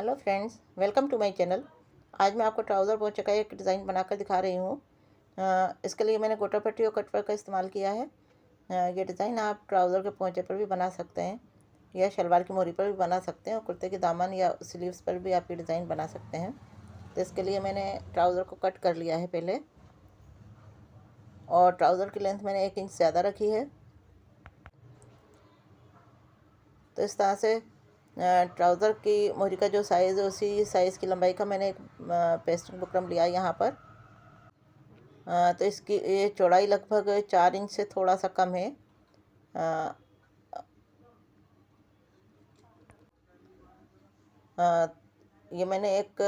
Hello friends, welcome to my channel. आज मैं आपको ट्राउज़र पोंचे का एक डिज़ाइन बनाकर दिखा रही हूँ। इसके लिए मैंने गोटा पट्टी और कटवर्क का इस्तेमाल किया है। ये डिज़ाइन आप ट्राउज़र के पोंचे पर भी बना सकते हैं या शलवार की मोरी पर भी बना सकते हैं और कुर्ते के दामन या स्लीव्स पर भी आप ये डिज़ाइन बना सकते हैं। तो इसके लिए मैंने ट्राउज़र को कट कर लिया है पहले, और ट्राउज़र की लेंथ मैंने 1 इंच ज़्यादा रखी है। तो इस तरह से ट्राउज़र की मोरी का जो साइज़ है उसी साइज़ की लंबाई का मैंने एक पेस्टिंग बुकरम लिया है यहाँ पर। तो इसकी ये चौड़ाई लगभग 4 इंच से थोड़ा सा कम है। अ, अ, ये मैंने एक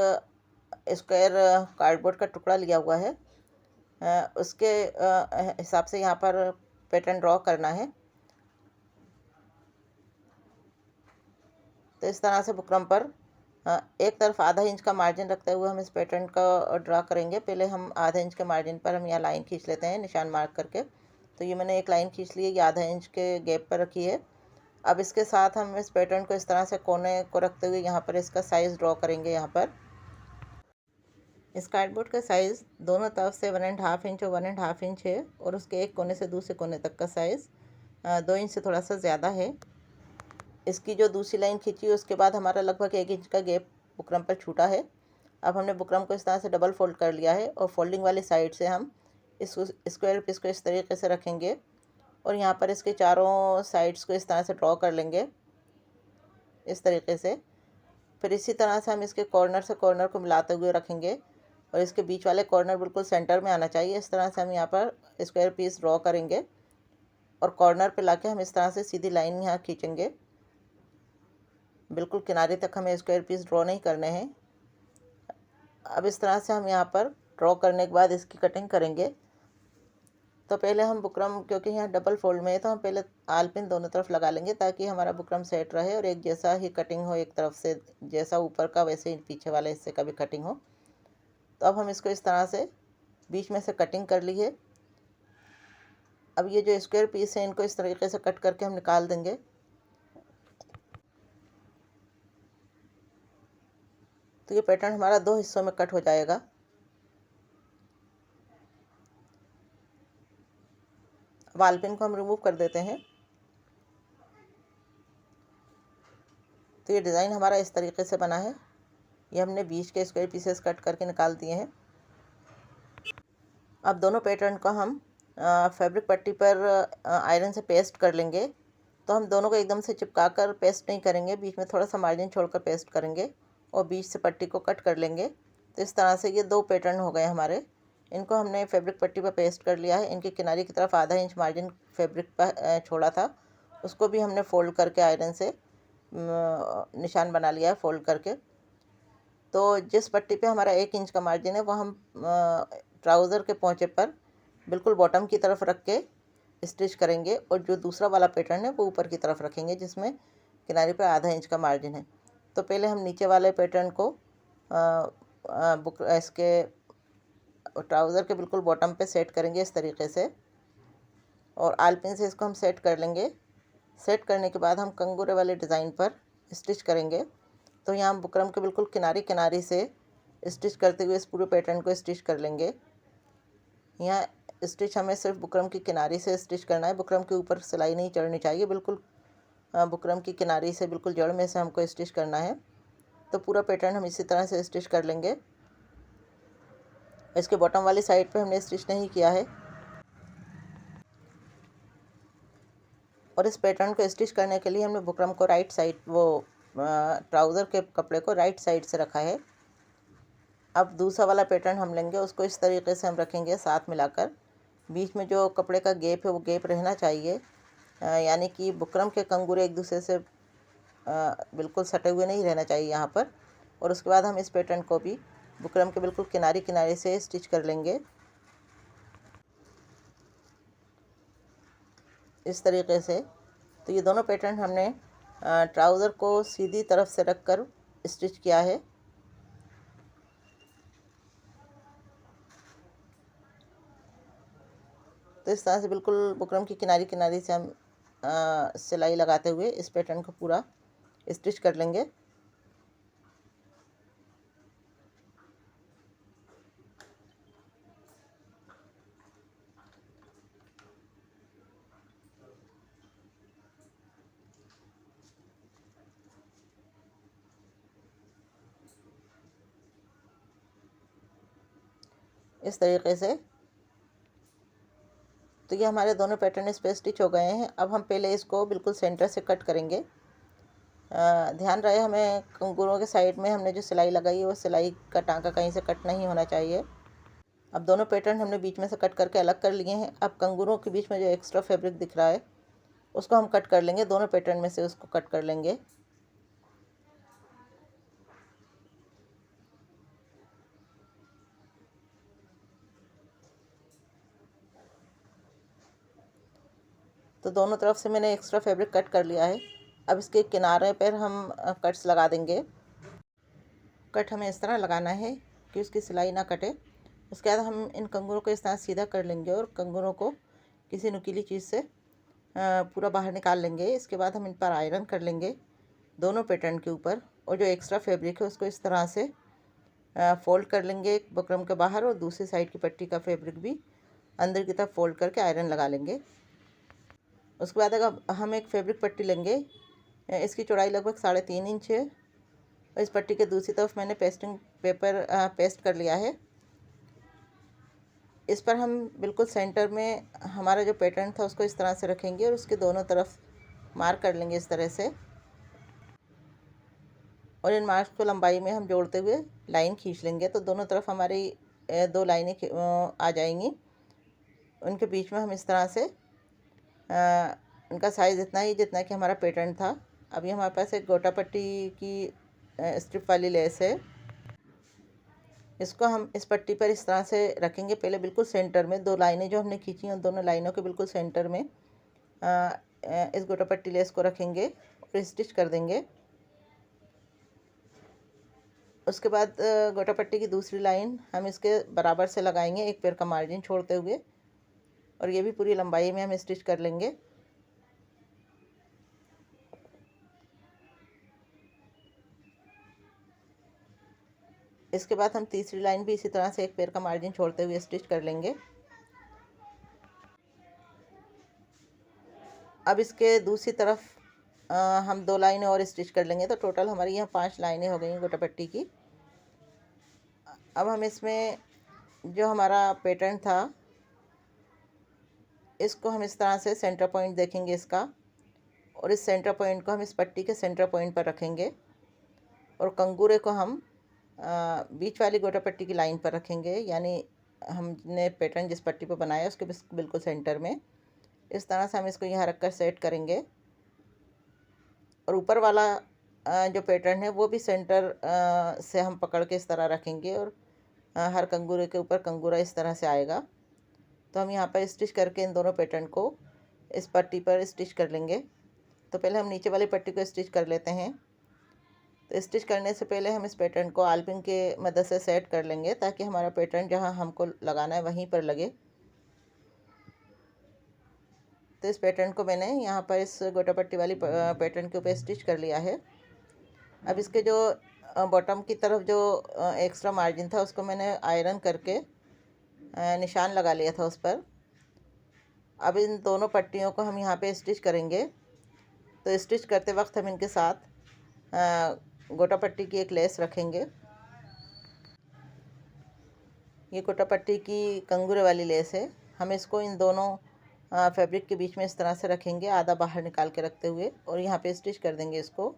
स्क्वायर कार्डबोर्ड का टुकड़ा लिया हुआ है। उसके हिसाब से यहाँ पर पैटर्न ड्रॉ करना है। तो इस तरह से बुकरम पर एक तरफ आधा इंच का मार्जिन रखते हुए हम इस पैटर्न का ड्रा करेंगे। पहले हम आधा इंच के मार्जिन पर हम यहाँ लाइन खींच लेते हैं निशान मार्क करके। तो ये मैंने एक लाइन खींच ली है, ये आधा इंच के गैप पर रखी है। अब इसके साथ हम इस पैटर्न को इस तरह से कोने को रखते हुए यहाँ पर इसका साइज़ ड्रॉ करेंगे। यहाँ पर इस कार्डबोर्ड का साइज़ दोनों तरफ से 1.5 इंच और 1.5 इंच है, और उसके एक कोने से दूसरे कोने तक का साइज़ 2 इंच से थोड़ा सा ज़्यादा है। इसकी जो दूसरी लाइन खींची उसके बाद हमारा लगभग 1 इंच का गैप बुकरम पर छूटा है। अब हमने बुकरम को इस तरह से डबल फोल्ड कर लिया है, और फोल्डिंग वाली साइड से हम इस स्क्वायर पीस को इस तरीके से रखेंगे और यहाँ पर इसके चारों साइड्स को इस तरह से ड्रॉ कर लेंगे, इस तरीके से। फिर इसी तरह से हम इसके कॉर्नर से कॉर्नर को मिलाते हुए रखेंगे, और इसके बीच वाले कॉर्नर बिल्कुल सेंटर में आना चाहिए। इस तरह से हम यहाँ पर स्क्वायर पीस ड्रॉ करेंगे, और कॉर्नर पे लाके हम इस तरह से सीधी लाइन यहाँ खींचेंगे। बिल्कुल किनारे तक हमें स्क्वायर पीस ड्रॉ नहीं करने हैं। अब इस तरह से हम यहाँ पर ड्रॉ करने के बाद इसकी कटिंग करेंगे। तो पहले हम बुकरम, क्योंकि यहाँ डबल फोल्ड में है, तो हम पहले आलपिन दोनों तरफ लगा लेंगे ताकि हमारा बुकरम सेट रहे और एक जैसा ही कटिंग हो, एक तरफ से जैसा ऊपर का वैसे ही पीछे वाले हिस्से का भी कटिंग हो। तो अब हम इसको इस तरह से बीच में से कटिंग कर ली है। अब ये जो स्क्वायर पीस है इनको इस तरीके से कट करके हम निकाल देंगे। तो ये पैटर्न हमारा 2 हिस्सों में कट हो जाएगा। वाल पिन को हम रिमूव कर देते हैं। तो ये डिज़ाइन हमारा इस तरीके से बना है। ये हमने बीच के स्क्वायर पीसेस कट करके निकाल दिए हैं। अब दोनों पैटर्न को हम फैब्रिक पट्टी पर आयरन से पेस्ट कर लेंगे। तो हम दोनों को एकदम से चिपका कर पेस्ट नहीं करेंगे, बीच में थोड़ा सा मार्जिन छोड़कर पेस्ट करेंगे और बीच से पट्टी को कट कर लेंगे। तो इस तरह से ये 2 पैटर्न हो गए हमारे। इनको हमने फैब्रिक पट्टी पर पेस्ट कर लिया है। इनके किनारे की तरफ आधा इंच मार्जिन फैब्रिक पर छोड़ा था, उसको भी हमने फ़ोल्ड करके आयरन से निशान बना लिया है फ़ोल्ड करके। तो जिस पट्टी पे हमारा 1 इंच का मार्जिन है वो हम ट्राउज़र के पोंचे पर बिल्कुल बॉटम की तरफ रख के स्टिच करेंगे, और जो दूसरा वाला पैटर्न है वो ऊपर की तरफ रखेंगे जिसमें किनारे पे आधा इंच का मार्जिन है। तो पहले हम नीचे वाले पैटर्न को बुक इसके ट्राउज़र के बिल्कुल बॉटम पे सेट करेंगे इस तरीके से, और आलपिन से इसको हम सेट कर लेंगे। सेट करने के बाद हम कंगूरे वाले डिज़ाइन पर स्टिच करेंगे। तो यहाँ हम बुकरम के बिल्कुल किनारे किनारे से स्टिच करते हुए इस पूरे पैटर्न को स्टिच कर लेंगे। यहाँ स्टिच हमें सिर्फ बुकरम की किनारे से स्टिच करना है, बुकरम के ऊपर सिलाई नहीं चढ़नी चाहिए। बिल्कुल बुकरम की किनारे से बिल्कुल जड़ में से हमको स्टिच करना है। तो पूरा पैटर्न हम इसी तरह से स्टिच कर लेंगे। इसके बॉटम वाली साइड पे हमने स्टिच नहीं किया है, और इस पैटर्न को स्टिच करने के लिए हमने बुकरम को राइट साइड, वो ट्राउज़र के कपड़े को राइट साइड से रखा है। अब दूसरा वाला पैटर्न हम लेंगे, उसको इस तरीके से हम रखेंगे साथ मिलाकर। बीच में जो कपड़े का गैप है वो गैप रहना चाहिए, यानी कि बुकरम के कंगूरे एक दूसरे से बिल्कुल सटे हुए नहीं रहना चाहिए यहाँ पर। और उसके बाद हम इस पैटर्न को भी बुकरम के बिल्कुल किनारे किनारे से स्टिच कर लेंगे इस तरीके से। तो ये दोनों पैटर्न हमने ट्राउज़र को सीधी तरफ से रख कर स्टिच किया है। तो इस तरह से बिल्कुल बुकरम की किनारी किनारी से हम सिलाई लगाते हुए इस पैटर्न को पूरा स्टिच कर लेंगे। इस तरीके से। तो ये हमारे दोनों पैटर्न इस पे स्टिच हो गए हैं। अब हम पहले इसको बिल्कुल सेंटर से कट करेंगे। ध्यान रहे हमें कंगूरों के साइड में हमने जो सिलाई लगाई है वो सिलाई का टांका कहीं से कट नहीं होना चाहिए। अब दोनों पैटर्न हमने बीच में से कट करके अलग कर लिए हैं। अब कंगूरों के बीच में जो एक्स्ट्रा फैब्रिक दिख रहा है उसको हम कट कर लेंगे, दोनों पैटर्न में से उसको कट कर लेंगे। तो दोनों तरफ से मैंने एक्स्ट्रा फैब्रिक कट कर लिया है। अब इसके किनारे पर हम कट्स लगा देंगे। कट हमें इस तरह लगाना है कि उसकी सिलाई ना कटे। उसके बाद हम इन कंगूरों को इस तरह सीधा कर लेंगे और कंगूरों को किसी नुकीली चीज़ से पूरा बाहर निकाल लेंगे। इसके बाद हम इन पर आयरन कर लेंगे दोनों पैटर्न के ऊपर, और जो एक्स्ट्रा फैब्रिक है उसको इस तरह से फ़ोल्ड कर लेंगे एक बकरम के बाहर, और दूसरी साइड की पट्टी का फैब्रिक भी अंदर की तरफ फ़ोल्ड करके आयरन लगा लेंगे। उसके बाद अगर हम एक फैब्रिक पट्टी लेंगे, इसकी चौड़ाई लगभग 3.5 इंच है, और इस पट्टी के दूसरी तरफ मैंने पेस्टिंग पेपर पेस्ट कर लिया है। इस पर हम बिल्कुल सेंटर में हमारा जो पैटर्न था उसको इस तरह से रखेंगे और उसके दोनों तरफ मार्क कर लेंगे इस तरह से, और इन मार्क्स को लंबाई में हम जोड़ते हुए लाइन खींच लेंगे। तो दोनों तरफ हमारी 2 लाइनें आ जाएंगी। उनके बीच में हम इस तरह से उनका साइज़ इतना ही जितना कि हमारा पैटर्न था। अभी हमारे पास एक गोटा पट्टी की स्ट्रिप वाली लेस है। इसको हम इस पट्टी पर इस तरह से रखेंगे, पहले बिल्कुल सेंटर में 2 लाइनें जो हमने खींची हैं उन दोनों लाइनों के बिल्कुल सेंटर में इस गोटा पट्टी लेस को रखेंगे और स्टिच कर देंगे। उसके बाद गोटा पट्टी की दूसरी लाइन हम इसके बराबर से लगाएंगे, एक पैर का मार्जिन छोड़ते हुए, और ये भी पूरी लंबाई में हम स्टिच कर लेंगे। इसके बाद हम तीसरी लाइन भी इसी तरह से एक पैर का मार्जिन छोड़ते हुए स्टिच कर लेंगे। अब इसके दूसरी तरफ हम 2 लाइनें और स्टिच कर लेंगे, तो टोटल हमारी यहाँ 5 लाइनें हो गई गोटा पट्टी की। अब हम इसमें जो हमारा पैटर्न था इसको हम इस तरह से सेंटर पॉइंट देखेंगे इसका, और इस सेंटर पॉइंट को हम इस पट्टी के सेंटर पॉइंट पर रखेंगे, और कंगूरे को हम बीच वाली गोटा पट्टी की लाइन पर रखेंगे, यानी हमने पैटर्न जिस पट्टी पर बनाया उसके बिल्कुल सेंटर में। इस तरह से हम इसको यहाँ रख कर सेट करेंगे, और ऊपर वाला जो पैटर्न है वो भी सेंटर से हम पकड़ के इस तरह रखेंगे, और हर कंगूरे के ऊपर कंगूरा इस तरह से आएगा। तो हम यहाँ पर स्टिच करके इन दोनों पैटर्न को इस पट्टी पर स्टिच कर लेंगे। तो पहले हम नीचे वाली पट्टी को स्टिच कर लेते हैं। तो स्टिच करने से पहले हम इस पैटर्न को आलपिन के मदद से सेट कर लेंगे, ताकि हमारा पैटर्न जहाँ हमको लगाना है वहीं पर लगे। तो इस पैटर्न को मैंने यहाँ पर इस गोटा पट्टी वाली पैटर्न के ऊपर स्टिच कर लिया है। अब इसके जो बॉटम की तरफ जो एक्स्ट्रा मार्जिन था उसको मैंने आयरन करके निशान लगा लिया था उस पर। अब इन दोनों पट्टियों को हम यहाँ पे स्टिच करेंगे। तो स्टिच करते वक्त हम इनके साथ गोटा पट्टी की एक लेस रखेंगे। ये गोटा पट्टी की कंगूरे वाली लेस है। हम इसको इन दोनों फैब्रिक के बीच में इस तरह से रखेंगे, आधा बाहर निकाल के रखते हुए, और यहाँ पे स्टिच कर देंगे इसको।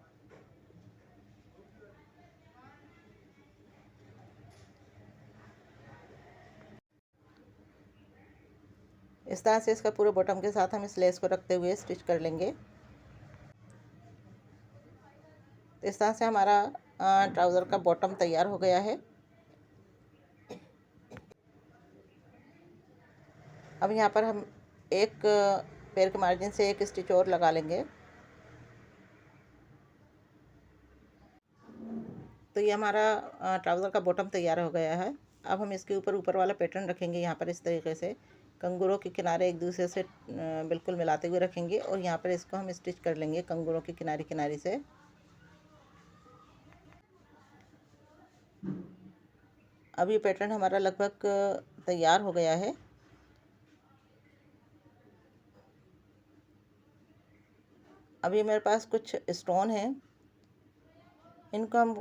इस तरह से इसका पूरे बॉटम के साथ हम इस लेस को रखते हुए स्टिच कर लेंगे। तो इस तरह से हमारा ट्राउज़र का बॉटम तैयार हो गया है। अब यहाँ पर हम एक पैर के मार्जिन से एक स्टिच और लगा लेंगे। तो ये हमारा ट्राउज़र का बॉटम तैयार हो गया है। अब हम इसके ऊपर वाला पैटर्न रखेंगे यहाँ पर इस तरीके से, कंगूरों के किनारे एक दूसरे से बिल्कुल मिलाते हुए रखेंगे, और यहाँ पर इसको हम स्टिच कर लेंगे कंगूरों के किनारे किनारे से। अब ये पैटर्न हमारा लगभग तैयार हो गया है। अभी मेरे पास कुछ स्टोन हैं, इनको हम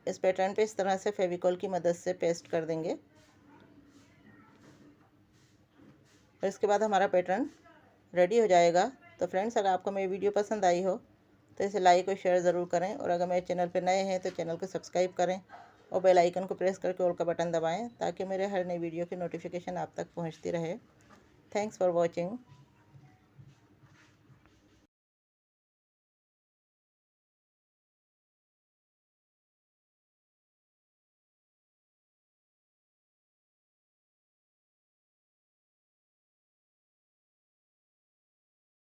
इस पैटर्न पे इस तरह से फेविकॉल की मदद से पेस्ट कर देंगे। और इसके बाद हमारा पैटर्न रेडी हो जाएगा। तो फ्रेंड्स, अगर आपको मेरी वीडियो पसंद आई हो तो इसे लाइक और शेयर ज़रूर करें, और अगर मेरे चैनल पर नए हैं तो चैनल को सब्सक्राइब करें और बेल आइकन को प्रेस करके ऑल का बटन दबाएं, ताकि मेरे हर नई वीडियो की नोटिफिकेशन आप तक पहुंचती रहे। Thanks for watching.